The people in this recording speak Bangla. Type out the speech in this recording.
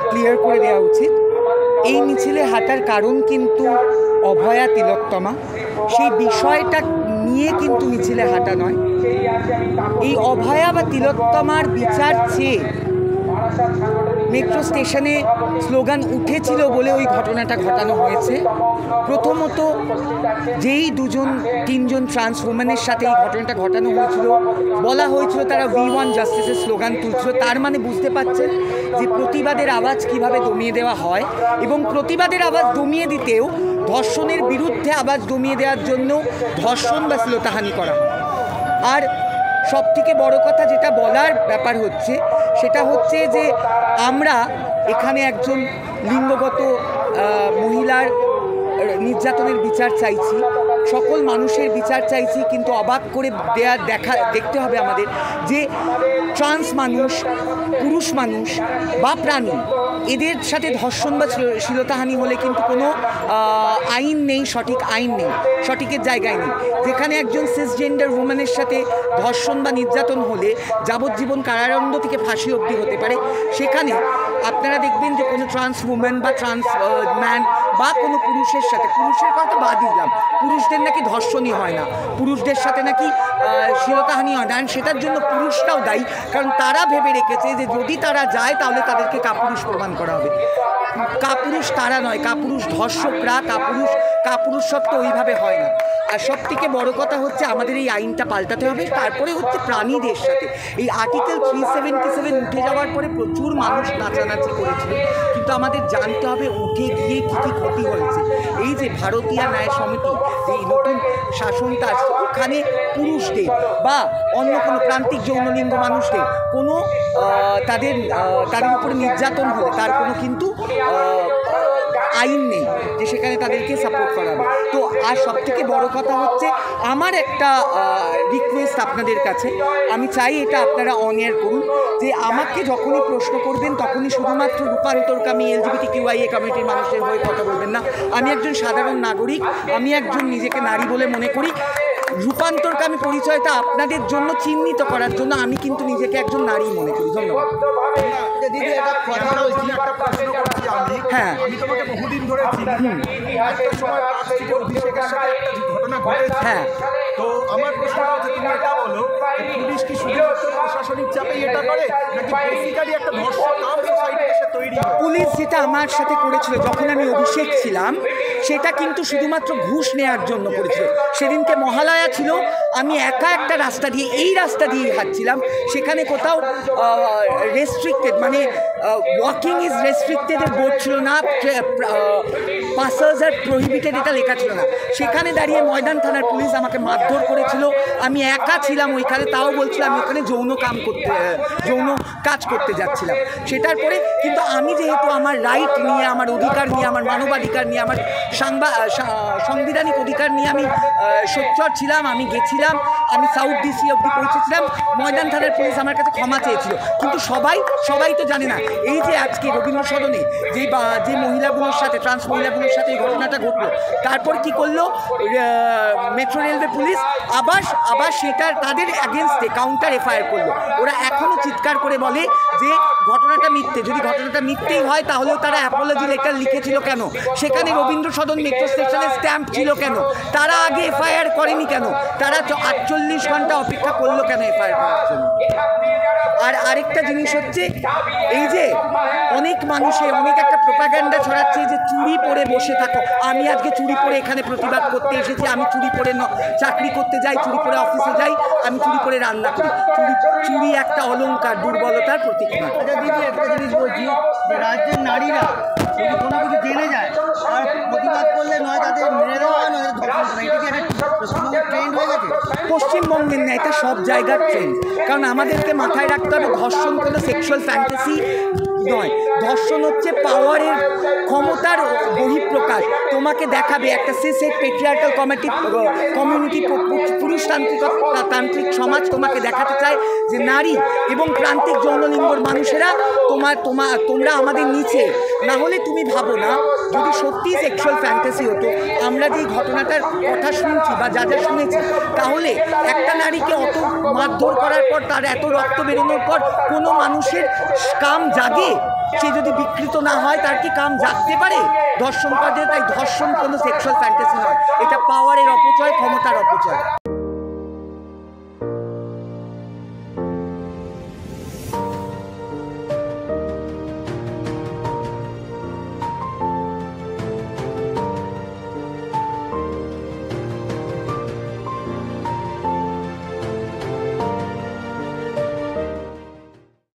ক্লিয়ার করে দেওয়া উচিত। এই মিছিলে হাঁটার কারণ কিন্তু অভয়া তিলোত্তমা, সেই বিষয়টা নিয়ে কিন্তু মিছিলে হাঁটা নয়। এই অভয়া বা তিলোত্তমার বিচার চেয়ে মেট্রো স্টেশনে স্লোগান উঠেছিল বলে ওই ঘটনাটা ঘটানো হয়েছে। প্রথমত যেই তিনজন ট্রান্স উম্যানের সাথে এই ঘটনাটা ঘটানো হয়েছিল, বলা হয়েছিল তারা উই ওয়ান্ট জাস্টিসের স্লোগান তুলছিল, তার মানে বুঝতে পারছেন যে প্রতিবাদের আওয়াজ কিভাবে দমিয়ে দেওয়া হয়, এবং প্রতিবাদের আওয়াজ দমিয়ে দিতেও ধর্ষণের বিরুদ্ধে আওয়াজ দমিয়ে দেওয়ার জন্য ধর্ষণ বা শ্লীলতাহানি করা হয়। আর সবথেকে বড় কথা যেটা বলার ব্যাপার হচ্ছে সেটা হচ্ছে যে আমরা এখানে একজন লিঙ্গগত মহিলার নির্যাতনের বিচার চাইছি, সকল মানুষের বিচার চাইছি, কিন্তু অবাক করে দেখতে হবে আমাদের যে ট্রান্স মানুষ, পুরুষ মানুষ বা প্রাণী, এদের সাথে ধর্ষণ বা শ্লীলতাহানি হলে কিন্তু কোনো আইন নেই, সঠিক আইন নেই, সঠিকের জায়গায় নেই। যেখানে একজন সিসজেন্ডার উম্যানের সাথে ধর্ষণ বা নির্যাতন হলে যাবজ্জীবন কারাদণ্ড থেকে ফাঁসি অবধি হতে পারে, সেখানে আপনারা দেখবেন যে কোনো ট্রান্স উম্যান বা ট্রান্স ম্যান বা কোনো পুরুষের সাথে, পুরুষের কথা বাদ দিলাম, পুরুষদের নাকি ধর্ষণই হয় না, পুরুষদের সাথে নাকি শ্লীলতাহানি হয় না, সেটার জন্য পুরুষরাও দায়ী, কারণ তারা ভেবে রেখেছে যে যদি তারা যায় তাহলে তাদেরকে কাপুরুষ প্রমাণ করা হবে। কাপুরুষ তারা নয়, কাপুরুষ ধর্ষকরা, কাপুরুষ সব তো ওইভাবে হয় না। আর সব থেকে বড় কথা হচ্ছে আমাদের এই আইনটা পাল্টাতে হবে। তারপরে হচ্ছে প্রাণীদের সাথে এই আর্টিকেল 377 উঠে যাওয়ার পরে প্রচুর মানুষ নাচানাচি করেছিল, কিন্তু আমাদের জানতে হবে উঠে গিয়ে কী কী ক্ষতি হয়েছে। এই যে ভারতীয় ন্যায় সমিতি, এই নতুন শাসনটা আসছে, ওখানে পুরুষদের বা অন্য কোনো প্রান্তিক যৌনলিঙ্গ মানুষদের কোনো তাদের উপরে নির্যাতন হলে তার কোনো কিন্তু আইন নেই যে সেখানে তাদেরকে সাপোর্ট করা হবে। তো আর সবথেকে বড় কথা হচ্ছে আমার একটা রিকোয়েস্ট আপনাদের কাছে, আমি চাই এটা আপনারা অন এয়ার করুন, যে আমাকে যখনই প্রশ্ন করবেন তখনই শুধুমাত্র রূপান্তরকামী LGBTQIA কমিউনিটির মানুষের হয়ে কথা বলবেন না। আমি একজন সাধারণ নাগরিক, আমি একজন নিজেকে নারী বলে মনে করি। রূপান্তরকামী পরিচয়টা আপনাদের জন্য চিহ্নিত করার জন্য আমি কিন্তু নিজেকে একজন নারী মনে করি। ধন্যবাদ। দিদি একটা কথা বলছি, একটা প্রশ্ন করছি আমি। হ্যাঁ, আমি তোমাকে বহুদিন ধরে চিনি। একটা সময় পাঁচটিতে অভিষেকের সাথে একটা ঘটনা ঘটেছে। হ্যাঁ, তো আমার প্রশ্ন হচ্ছে, তুমি এটা বলো পুলিশ কি শুধুমাত্র প্রশাসনিক চাপেই এটা করে, নাকি বেসিক্যালি একটা ধর্ষণ কাম সোসাইটি এসে তৈরি হয়? পুলিশ যেটা আমার সাথে করেছিল যখন আমি অভিষেক ছিলাম, সেটা কিন্তু শুধুমাত্র ঘুষ নেওয়ার জন্য করেছিল। সেদিনকে মহালয়া ছিল, আমি একা একটা রাস্তা দিয়ে, এই রাস্তা দিয়েই হাঁটছিলাম, সেখানে কোথাও রেস্ট্রিক্টেড মানে ওয়াকিং ইজ রেস্ট্রিক্টেডের বোর্ড ছিল না, পাসার্স আর প্রহিবিটেড এটা লেখা ছিল না। সেখানে দাঁড়িয়ে ময়দান থানার পুলিশ আমাকে মারধর করেছিল। আমি একা ছিলাম ওইখানে, তাও বলছিলাম আমি ওখানে যৌন কাজ করতে যাচ্ছিলাম। সেটার পরে কিন্তু আমি যেহেতু আমার রাইট নিয়ে, আমার অধিকার নিয়ে, আমার মানবাধিকার নিয়ে, আমার সাংবিধানিক অধিকার নিয়ে আমি সোচ্চার ছিলাম, আমি গেছিলাম, আমি সাউথ ডিসি অবধি পৌঁছেছিলাম। ময়দান থানার পুলিশ আমার কাছে ক্ষমা চেয়েছিল, কিন্তু সবাই তো জানে না এই যে আজকে রবীন্দ্র সদনে যে মহিলাগুলোর সাথে, ট্রান্স মহিলাগুলোর সাথে এই ঘটনাটা ঘটলো, তারপর কি করলো মেট্রো রেলওয়ে পুলিশ আবার সেটা তাদের অ্যাগেনস্টে কাউন্টার এফআইআর করলো। ওরা এখনও চিৎকার করে বলে যে ঘটনাটা মিথ্যে। যদি ঘটনাটা মিথ্যেই হয় তাহলেও তারা অ্যাপোলজি লেটার লিখেছিল কেন? সেখানে রবীন্দ্র সদন মেট্রো স্টেশনের স্ট্যাম্প ছিল কেন? তারা আগে এফআইআর করেনি কেন? তারা 48 ঘন্টা অপেক্ষা করলো কেন এফআইআর করার জন্য? আর আরেকটা জিনিস হচ্ছে, এই যে অনেক একটা প্রোপাগান্ডা ছড়াচ্ছে যে চুড়ি পরে বসে থাকো। আমি আজকে চুড়ি পরে এখানে প্রতিবাদ করতে এসেছি। আমি চুড়ি পরে চাকরি করতে যাই, চুড়ি পরে অফিসে যাই, আমি চুড়ি পরে রান্না করি। চুড়ি একটা অলংকার, দুর্বলতার প্রতীক নয়। দিদি একটা জিনিস বলছি, যে রাজ্যের নারীরা যদি কোনো কিছু জেনে যায় আর প্রতিবাদ করলে নয় তাদের মেরে দেওয়া হয়, নয় ধর্ষণ করা, এটা কি একটা ট্রেন্ড হয়ে গেছে? পশ্চিমবঙ্গের না, এটা সব জায়গার ট্রেন্ড। কারণ আমাদেরকে মাথায় রাখতে হবে ধর্ষণ কোনো সেক্সুয়াল ফ্যান্টাসি নয়। ধর্ষণ হচ্ছে পাওয়ারের, ক্ষমতার বহিঃপ্রকাশ। তোমাকে দেখাবে একটা সিসেট পেট্রিয়ার্কাল কমিউনিটি, পুরুষতান্ত্রিক সমাজ তোমাকে দেখাতে চায় যে নারী এবং প্রান্তিক যৌনলিঙ্গর মানুষেরা তোমরা আমাদের নিচে। না হলে তুমি ভাবো না যদি সত্যিই সেক্সুয়াল ফ্যান্টাসি হতো, আমরা যেই ঘটনাটার কথা শুনছি বা যা যা শুনেছি, তাহলে একটা নারীকে অত মারধর করার পর, তার এত রক্ত বেরোনোর পর কোনো মানুষের কাম জাগে? সে যদি বিকৃত না হয়, তার কি কাম জাগতে পারে? ধর্ষণ করে, তাই ধর্ষণ কোনো সেক্সুয়াল ফ্যান্টাসি নয়, এটা পাওয়ারের অপচয়, ক্ষমতার অপচয়।